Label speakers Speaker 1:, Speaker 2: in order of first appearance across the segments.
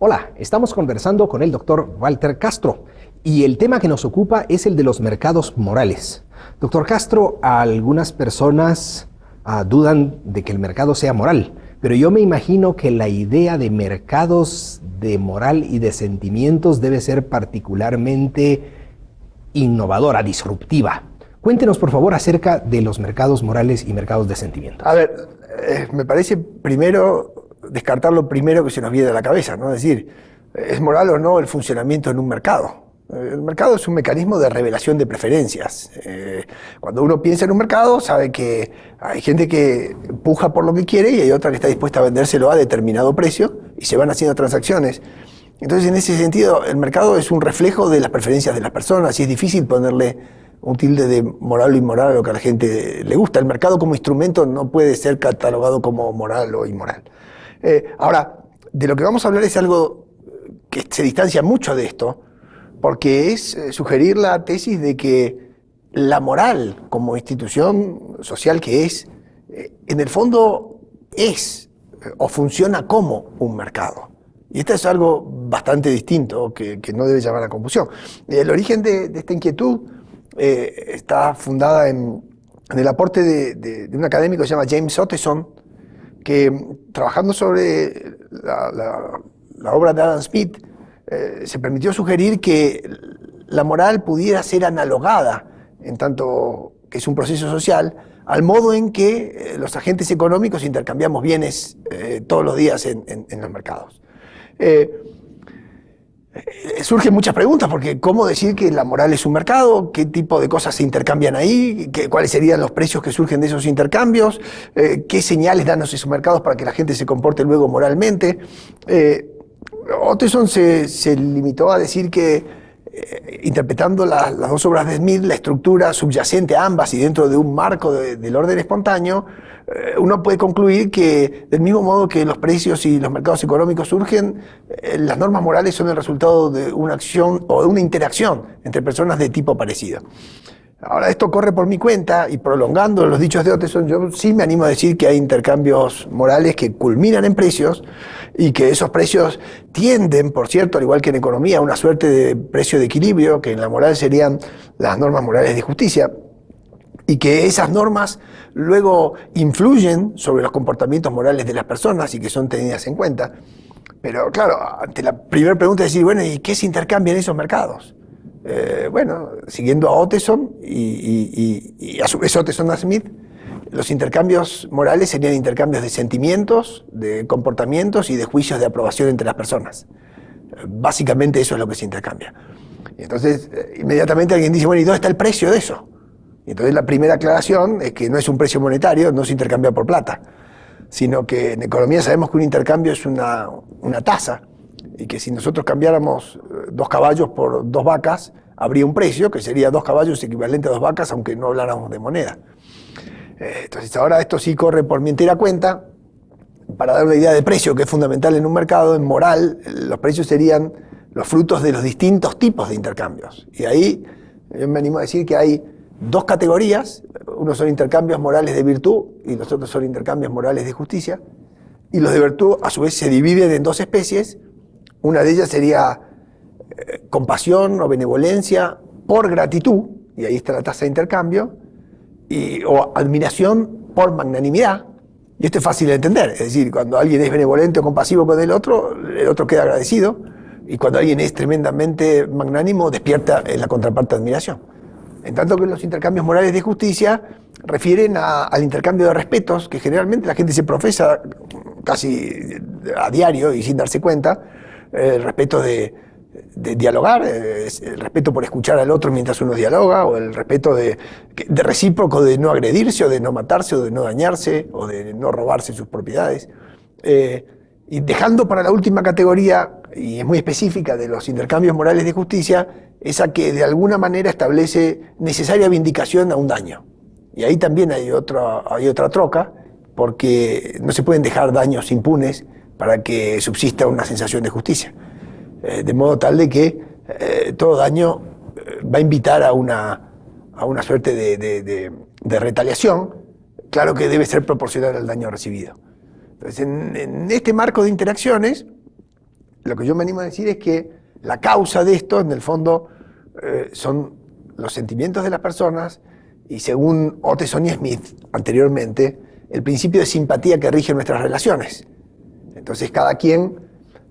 Speaker 1: Hola, estamos conversando con el doctor Walter Castro y el tema que nos ocupa es el de los mercados morales. Doctor Castro, algunas personas dudan de que el mercado sea moral, pero yo me imagino que la idea de mercados de moral y de sentimientos debe ser particularmente innovadora, disruptiva. Cuéntenos, por favor, acerca de los mercados morales y mercados de sentimientos.
Speaker 2: A ver, me parece primero descartar lo primero que se nos viene a la cabeza, ¿no? Es decir, ¿es moral o no el funcionamiento en un mercado? El mercado es un mecanismo de revelación de preferencias. Cuando uno piensa en un mercado, sabe que hay gente que puja por lo que quiere y hay otra que está dispuesta a vendérselo a determinado precio y se van haciendo transacciones. Entonces, en ese sentido, el mercado es un reflejo de las preferencias de las personas y es difícil ponerle un tilde de moral o inmoral a lo que a la gente le gusta. El mercado como instrumento no puede ser catalogado como moral o inmoral. Ahora, de lo que vamos a hablar es algo que se distancia mucho de esto, porque es sugerir la tesis de que la moral como institución social que es, en el fondo es o funciona como un mercado. Y esto es algo bastante distinto que no debe llamar a confusión. El origen de esta inquietud está fundada en el aporte de un académico que se llama James Ottesen, que trabajando sobre la obra de Adam Smith, se permitió sugerir que la moral pudiera ser analogada, en tanto que es un proceso social, al modo en que los agentes económicos intercambiamos bienes todos los días en los mercados. Surgen muchas preguntas, porque ¿cómo decir que la moral es un mercado? ¿Qué tipo de cosas se intercambian ahí? ¿Cuáles serían los precios que surgen de esos intercambios? ¿Qué señales dan esos mercados para que la gente se comporte luego moralmente? Ottesen se limitó a decir que, interpretando las dos obras de Smith, la estructura subyacente a ambas y dentro de un marco del orden espontáneo, uno puede concluir que, del mismo modo que los precios y los mercados económicos surgen, las normas morales son el resultado de una acción o de una interacción entre personas de tipo parecido. Ahora, esto corre por mi cuenta y, prolongando los dichos de Ottesen, yo sí me animo a decir que hay intercambios morales que culminan en precios y que esos precios tienden, por cierto, al igual que en economía, a una suerte de precio de equilibrio, que en la moral serían las normas morales de justicia, y que esas normas luego influyen sobre los comportamientos morales de las personas y que son tenidas en cuenta. Pero claro, ante la primera pregunta es decir, bueno, ¿y qué se intercambia en esos mercados? Bueno, siguiendo a Ottesen y a su vez Ottesen a Smith, los intercambios morales serían intercambios de sentimientos, de comportamientos y de juicios de aprobación entre las personas. Básicamente eso es lo que se intercambia. Y entonces, inmediatamente alguien dice, bueno, ¿y dónde está el precio de eso? Y entonces la primera aclaración es que no es un precio monetario, no se intercambia por plata, sino que en economía sabemos que un intercambio es una tasa, y que si nosotros cambiáramos 2 caballos por 2 vacas, habría un precio que sería 2 caballos equivalente a 2 vacas, aunque no habláramos de moneda. Entonces ahora esto sí corre por mi entera cuenta. Para dar una idea de precio, que es fundamental en un mercado, en moral, los precios serían los frutos de los distintos tipos de intercambios. Y ahí yo me animo a decir que hay 2 categorías. Uno son intercambios morales de virtud y los otros son intercambios morales de justicia. Y los de virtud, a su vez, se dividen en 2 especies. Una de ellas sería compasión o benevolencia por gratitud, y ahí está la tasa de intercambio, o admiración por magnanimidad. Y esto es fácil de entender, es decir, cuando alguien es benevolente o compasivo con el otro queda agradecido, y cuando alguien es tremendamente magnánimo, despierta en la contraparte admiración. En tanto que los intercambios morales de justicia refieren al intercambio de respetos, que generalmente la gente se profesa casi a diario y sin darse cuenta, el respeto de dialogar, el respeto por escuchar al otro mientras uno dialoga, o el respeto de recíproco de no agredirse, o de no matarse, o de no dañarse, o de no robarse sus propiedades. Y dejando para la última categoría, y es muy específica, de los intercambios morales de justicia, esa que de alguna manera establece necesaria vindicación a un daño. Y ahí también hay otra troca, porque no se pueden dejar daños impunes para que subsista una sensación de justicia. De modo tal de que todo daño va a invitar a una suerte de retaliación, claro que debe ser proporcional al daño recibido. Entonces, en este marco de interacciones, lo que yo me animo a decir es que la causa de esto, en el fondo, son los sentimientos de las personas y, según Oteson y Smith anteriormente, el principio de simpatía que rige nuestras relaciones. Entonces, cada quien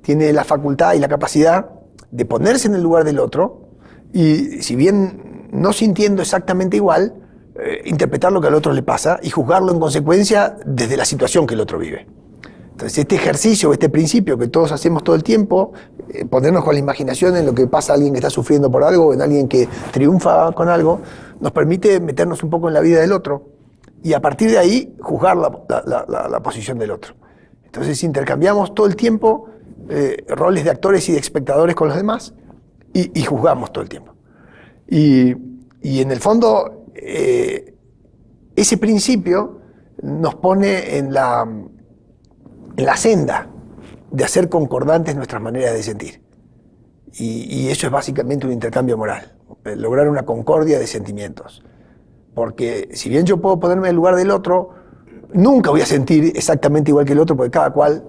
Speaker 2: tiene la facultad y la capacidad de ponerse en el lugar del otro y, si bien no sintiendo exactamente igual, interpretar lo que al otro le pasa y juzgarlo en consecuencia desde la situación que el otro vive. Entonces, este ejercicio, este principio que todos hacemos todo el tiempo, ponernos con la imaginación en lo que pasa a alguien que está sufriendo por algo, en alguien que triunfa con algo, nos permite meternos un poco en la vida del otro y, a partir de ahí, juzgar la posición del otro. Entonces, intercambiamos todo el tiempo roles de actores y de espectadores con los demás y juzgamos todo el tiempo. Y en el fondo, ese principio nos pone en la senda de hacer concordantes nuestras maneras de sentir. Y eso es básicamente un intercambio moral, lograr una concordia de sentimientos. Porque si bien yo puedo ponerme en el lugar del otro, nunca voy a sentir exactamente igual que el otro, porque cada cual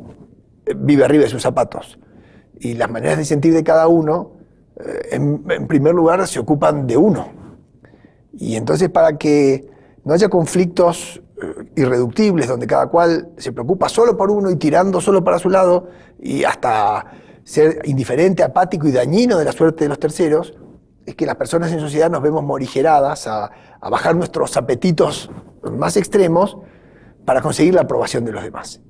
Speaker 2: vive arriba de sus zapatos. Y las maneras de sentir de cada uno, en primer lugar, se ocupan de uno. Y entonces, para que no haya conflictos irreductibles, donde cada cual se preocupa solo por uno y tirando solo para su lado, y hasta ser indiferente, apático y dañino de la suerte de los terceros, es que las personas en sociedad nos vemos morigeradas a bajar nuestros apetitos más extremos para conseguir la aprobación de los demás.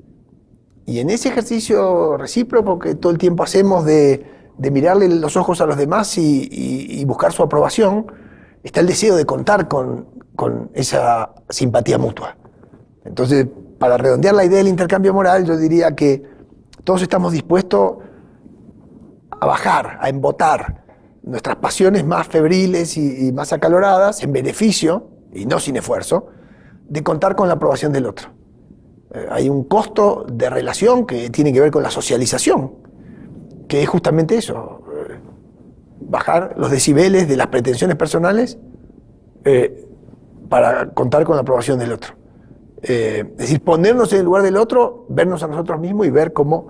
Speaker 2: Y en ese ejercicio recíproco que todo el tiempo hacemos de mirarle los ojos a los demás y buscar su aprobación, está el deseo de contar con esa simpatía mutua. Entonces, para redondear la idea del intercambio moral, yo diría que todos estamos dispuestos a bajar, a embotar nuestras pasiones más febriles y más acaloradas en beneficio, y no sin esfuerzo, de contar con la aprobación del otro. Hay un costo de relación que tiene que ver con la socialización, que es justamente eso, bajar los decibeles de las pretensiones personales para contar con la aprobación del otro. Es decir, ponernos en el lugar del otro, vernos a nosotros mismos y ver cómo...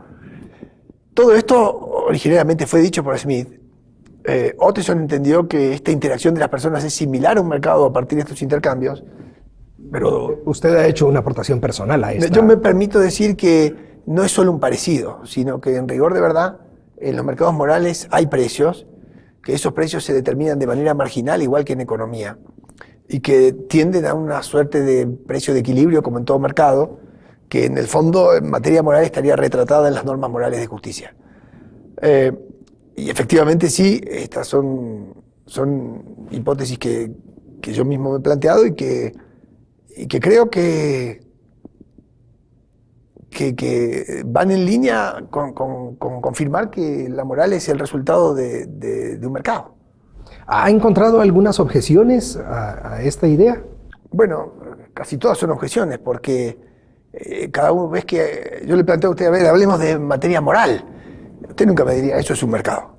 Speaker 2: Todo esto originariamente fue dicho por Smith. Oteson entendió que esta interacción de las personas es similar a un mercado a partir de estos intercambios, pero...
Speaker 1: Usted ha hecho una aportación personal a esto.
Speaker 2: Yo me permito decir que no es solo un parecido, sino que, en rigor de verdad, en los mercados morales hay precios, que esos precios se determinan de manera marginal, igual que en economía, y que tienden a una suerte de precio de equilibrio, como en todo mercado, que en el fondo, en materia moral, estaría retratada en las normas morales de justicia. Y efectivamente sí, estas son hipótesis que yo mismo me he planteado y que creo que van en línea con confirmar que la moral es el resultado de un mercado.
Speaker 1: ¿Ha encontrado algunas objeciones a esta idea?
Speaker 2: Bueno, casi todas son objeciones, porque cada uno ves que yo le planteo a usted, a ver, hablemos de materia moral. Usted nunca me diría, eso es un mercado.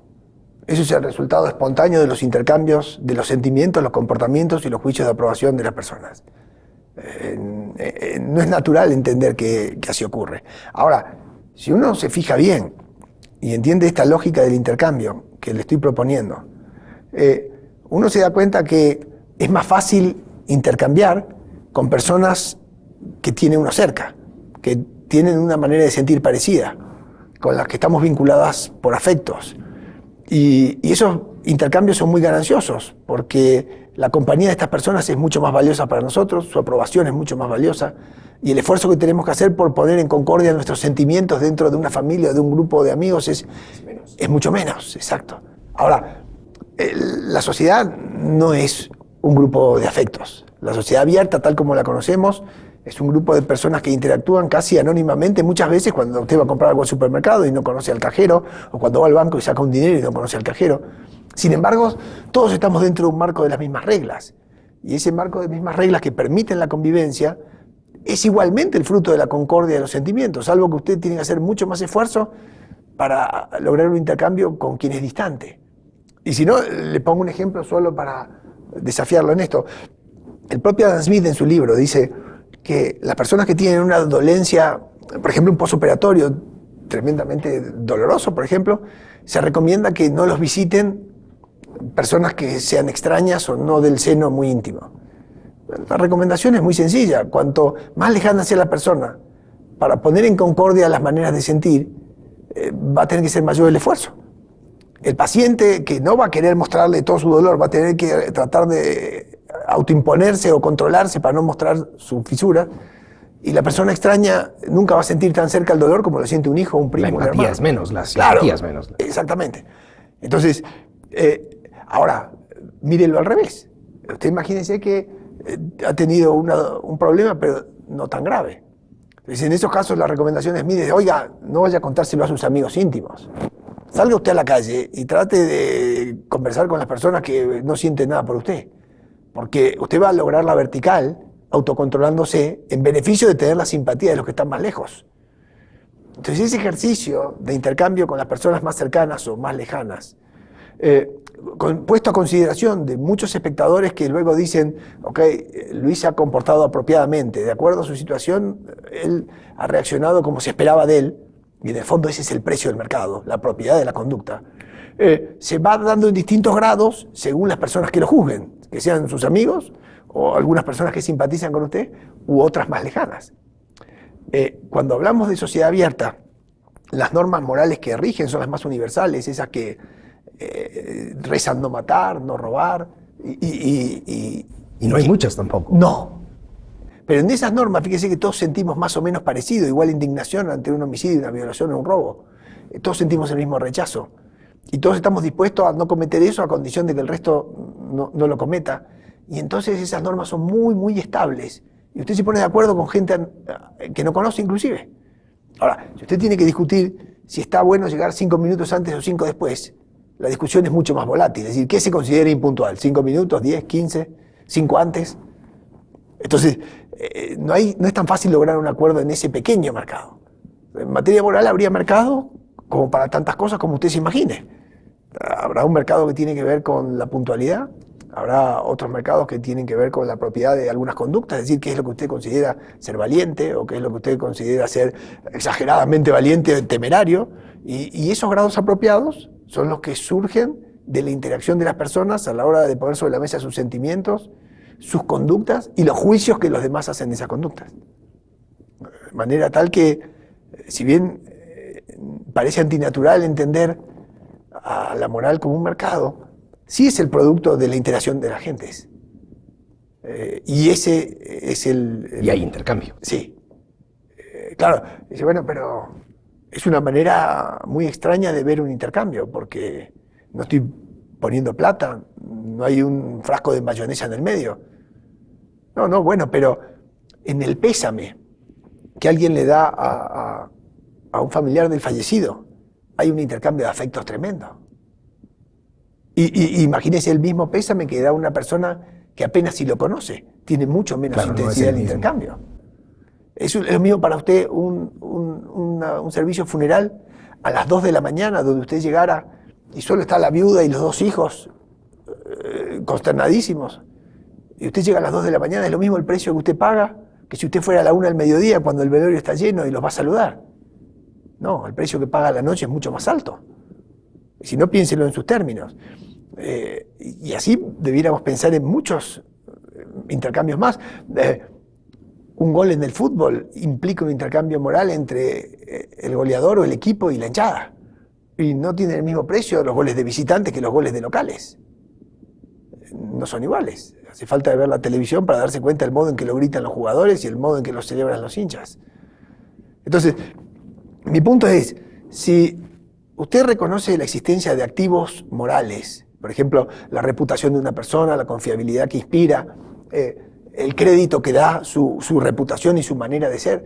Speaker 2: Eso es el resultado espontáneo de los intercambios, de los sentimientos, los comportamientos y los juicios de aprobación de las personas. No es natural entender que así ocurre. Ahora, si uno se fija bien y entiende esta lógica del intercambio que le estoy proponiendo, uno se da cuenta que es más fácil intercambiar con personas que tiene uno cerca, que tienen una manera de sentir parecida, con las que estamos vinculadas por afectos. Y esos intercambios son muy gananciosos, porque la compañía de estas personas es mucho más valiosa para nosotros, su aprobación es mucho más valiosa, y el esfuerzo que tenemos que hacer por poner en concordia nuestros sentimientos dentro de una familia o de un grupo de amigos es mucho menos, exacto. Ahora, la sociedad no es un grupo de afectos. La sociedad abierta, tal como la conocemos, es un grupo de personas que interactúan casi anónimamente, muchas veces cuando usted va a comprar algo al supermercado y no conoce al cajero, o cuando va al banco y saca un dinero y no conoce al cajero. Sin embargo, todos estamos dentro de un marco de las mismas reglas. Y ese marco de mismas reglas que permiten la convivencia es igualmente el fruto de la concordia de los sentimientos, salvo que usted tiene que hacer mucho más esfuerzo para lograr un intercambio con quien es distante. Y si no, le pongo un ejemplo solo para desafiarlo en esto. El propio Adam Smith en su libro dice que las personas que tienen una dolencia, por ejemplo un postoperatorio tremendamente doloroso, por ejemplo, se recomienda que no los visiten personas que sean extrañas o no del seno muy íntimo. La recomendación es muy sencilla. Cuanto más lejana sea la persona, para poner en concordia las maneras de sentir, va a tener que ser mayor el esfuerzo. El paciente que no va a querer mostrarle todo su dolor, va a tener que tratar de autoimponerse o controlarse para no mostrar su fisura. Y la persona extraña nunca va a sentir tan cerca el dolor como lo siente un hijo, un primo, un hermano.
Speaker 1: La empatía es menos, la
Speaker 2: Claro,
Speaker 1: simpatía es menos.
Speaker 2: exactamente. Entonces, ahora, mírelo al revés. Usted imagínese que ha tenido un problema, pero no tan grave. Entonces, en esos casos, la recomendación es, mire, oiga, no vaya a contárselo a sus amigos íntimos. Salga usted a la calle y trate de conversar con las personas que no sienten nada por usted. Porque usted va a lograr la vertical, autocontrolándose, en beneficio de tener la simpatía de los que están más lejos. Entonces, ese ejercicio de intercambio con las personas más cercanas o más lejanas, puesto a consideración de muchos espectadores que luego dicen, ok, Luis se ha comportado apropiadamente, de acuerdo a su situación, él ha reaccionado como se esperaba de él, y en el fondo ese es el precio del mercado, la propiedad de la conducta. Se va dando en distintos grados según las personas que lo juzguen, que sean sus amigos, o algunas personas que simpatizan con usted, u otras más lejanas. Cuando hablamos de sociedad abierta, las normas morales que rigen son las más universales, esas que rezan no matar, no robar.
Speaker 1: Y no hay muchas tampoco.
Speaker 2: No. Pero en esas normas, fíjese que todos sentimos más o menos parecido, igual indignación ante un homicidio, una violación o un robo. Todos sentimos el mismo rechazo. Y todos estamos dispuestos a no cometer eso a condición de que el resto no lo cometa. Y entonces esas normas son muy, muy estables. Y usted se pone de acuerdo con gente que no conoce inclusive. Ahora, si usted tiene que discutir si está bueno llegar 5 minutos antes o 5 después, la discusión es mucho más volátil. Es decir, ¿qué se considera impuntual? ¿5 minutos, 10, 15, 5 antes? Entonces, no es tan fácil lograr un acuerdo en ese pequeño mercado. En materia moral habría mercado como para tantas cosas como usted se imagine. Habrá un mercado que tiene que ver con la puntualidad, habrá otros mercados que tienen que ver con la propiedad de algunas conductas, es decir, qué es lo que usted considera ser valiente o qué es lo que usted considera ser exageradamente valiente o temerario. Y esos grados apropiados son los que surgen de la interacción de las personas a la hora de poner sobre la mesa sus sentimientos, sus conductas y los juicios que los demás hacen de esas conductas. De manera tal que, si bien parece antinatural entender a la moral como un mercado, sí es el producto de la interacción de las gentes. Y ese es
Speaker 1: Y hay intercambio.
Speaker 2: Sí. Claro, dice, bueno, pero es una manera muy extraña de ver un intercambio, porque no estoy poniendo plata, no hay un frasco de mayonesa en el medio. No, bueno, pero en el pésame que alguien le da a un familiar del fallecido, hay un intercambio de afectos tremendo. Y imagínese el mismo pésame que da una persona que apenas si lo conoce, tiene mucho menos intensidad el intercambio. Es lo mismo para usted un servicio funeral a las 2 de la mañana, donde usted llegara y solo está la viuda y los 2 hijos consternadísimos. Y usted llega a las 2 de la mañana, es lo mismo el precio que usted paga que si usted fuera a la 1 del mediodía cuando el velorio está lleno y los va a saludar. No, el precio que paga a la noche es mucho más alto. Si no, piénselo en sus términos. Y así debiéramos pensar en muchos intercambios más. Un gol en el fútbol implica un intercambio moral entre el goleador o el equipo y la hinchada. Y no tienen el mismo precio los goles de visitantes que los goles de locales. No son iguales. Hace falta ver la televisión para darse cuenta del modo en que lo gritan los jugadores y el modo en que lo celebran los hinchas. Entonces, mi punto es, si usted reconoce la existencia de activos morales, por ejemplo, la reputación de una persona, la confiabilidad que inspira, el crédito que da su reputación y su manera de ser,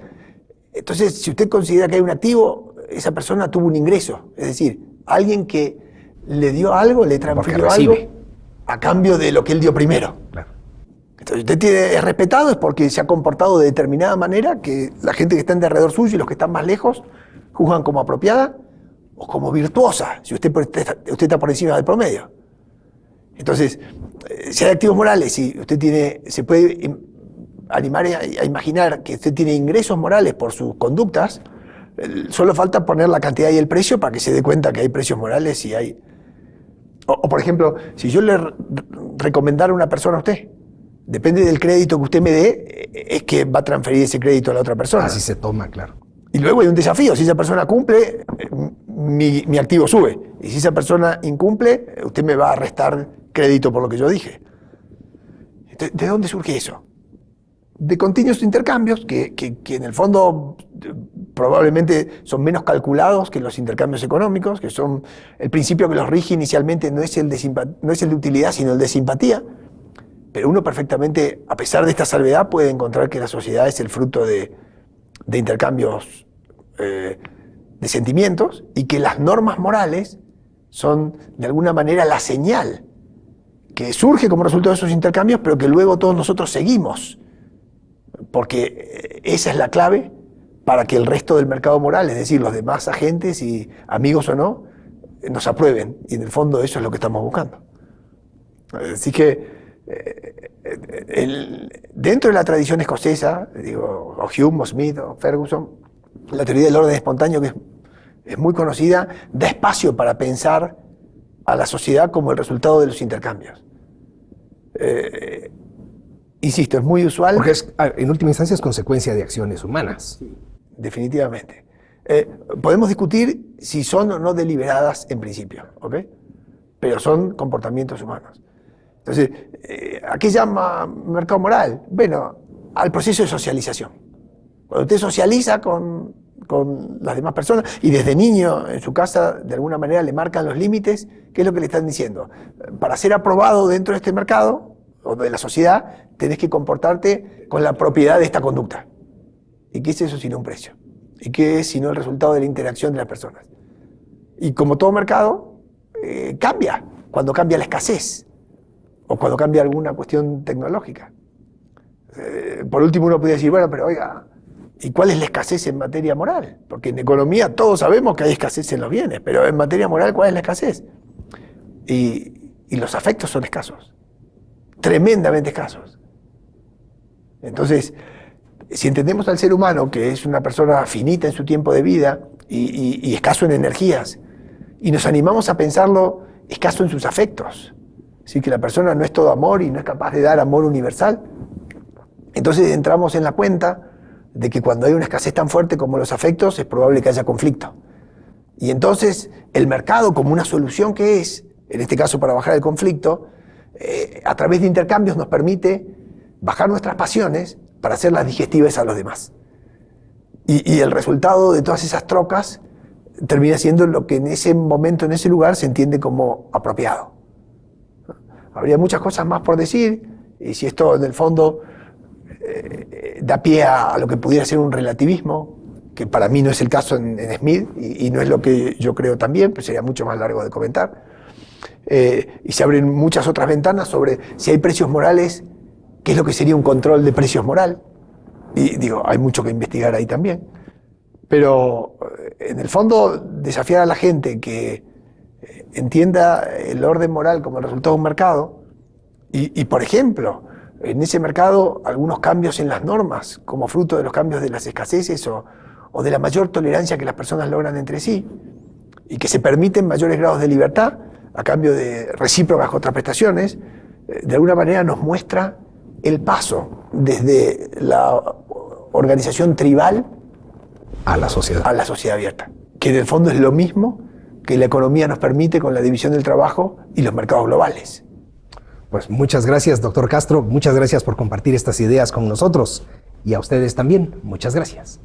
Speaker 2: entonces, si usted considera que hay un activo, esa persona tuvo un ingreso, es decir, alguien que le dio algo, le transfirió algo a cambio de lo que él dio primero.
Speaker 1: Claro.
Speaker 2: Entonces, usted es respetado es porque se ha comportado de determinada manera que la gente que está en alrededor suyo y los que están más lejos juzgan como apropiada o como virtuosa, si usted está por encima del promedio. Entonces, si hay activos morales, si usted se puede animar a imaginar que usted tiene ingresos morales por sus conductas, Solo falta poner la cantidad y el precio para que se dé cuenta que hay precios morales y hay... O por ejemplo, si yo le recomendara a una persona a usted, depende del crédito que usted me dé, es que va a transferir ese crédito a la otra persona.
Speaker 1: Así se toma, claro.
Speaker 2: Y luego hay un desafío. Si esa persona cumple, mi activo sube. Y si esa persona incumple, usted me va a restar crédito por lo que yo dije. Entonces, ¿de dónde surge eso? De continuos intercambios que en el fondo probablemente son menos calculados que los intercambios económicos, que son el principio que los rige inicialmente no es el de utilidad, sino el de simpatía. Pero uno perfectamente, a pesar de esta salvedad, puede encontrar que la sociedad es el fruto de intercambios de sentimientos y que las normas morales son de alguna manera la señal que surge como resultado de esos intercambios, pero que luego todos nosotros seguimos, porque esa es la clave para que el resto del mercado moral, es decir, los demás agentes y amigos o no, nos aprueben, y en el fondo eso es lo que estamos buscando. Así que dentro de la tradición escocesa, digo, o Hume, o Smith, o Ferguson, la teoría del orden espontáneo, que es muy conocida, da espacio para pensar a la sociedad como el resultado de los intercambios. Insisto, es muy usual.
Speaker 1: Porque en última instancia es consecuencia de acciones humanas.
Speaker 2: Definitivamente. Podemos discutir si son o no deliberadas en principio, ¿ok? Pero son comportamientos humanos. Entonces, ¿a qué llama mercado moral? Bueno, al proceso de socialización. Cuando usted socializa con las demás personas y desde niño en su casa de alguna manera le marcan los límites, ¿qué es lo que le están diciendo? Para ser aprobado dentro de este mercado o de la sociedad, tenés que comportarte con la propiedad de esta conducta. ¿Y qué es eso sino un precio? ¿Y qué es sino el resultado de la interacción de las personas? Y como todo mercado, cambia cuando cambia la escasez o cuando cambia alguna cuestión tecnológica. Por último uno podría decir, bueno, pero oiga, ¿y cuál es la escasez en materia moral? Porque en economía todos sabemos que hay escasez en los bienes, pero en materia moral, ¿cuál es la escasez? Y los afectos son escasos, tremendamente escasos. Entonces, si entendemos al ser humano, que es una persona finita en su tiempo de vida y escaso en energías, y nos animamos a pensarlo escaso en sus afectos, ¿sí? Que la persona no es todo amor y no es capaz de dar amor universal, entonces entramos en la cuenta de que cuando hay una escasez tan fuerte como los afectos, es probable que haya conflicto. Y entonces el mercado, como una solución que es, en este caso para bajar el conflicto, a través de intercambios nos permite bajar nuestras pasiones para hacerlas digestivas a los demás. Y el resultado de todas esas trocas termina siendo lo que en ese momento, en ese lugar, se entiende como apropiado. Habría muchas cosas más por decir, y si esto en el fondo da pie a lo que pudiera ser un relativismo, que para mí no es el caso en Smith, y no es lo que yo creo también, pero sería mucho más largo de comentar. Y se abren muchas otras ventanas sobre si hay precios morales, qué es lo que sería un control de precios moral. Y digo, hay mucho que investigar ahí también. Pero en el fondo, desafiar a la gente que entienda el orden moral como el resultado de un mercado, y por ejemplo, en ese mercado algunos cambios en las normas, como fruto de los cambios de las escaseces o de la mayor tolerancia que las personas logran entre sí, y que se permiten mayores grados de libertad a cambio de recíprocas contraprestaciones, de alguna manera nos muestra el paso desde la organización tribal
Speaker 1: a la sociedad
Speaker 2: abierta, que en el fondo es lo mismo que la economía nos permite con la división del trabajo y los mercados globales.
Speaker 1: Pues muchas gracias, doctor Castro. Muchas gracias por compartir estas ideas con nosotros. Y a ustedes también, muchas gracias.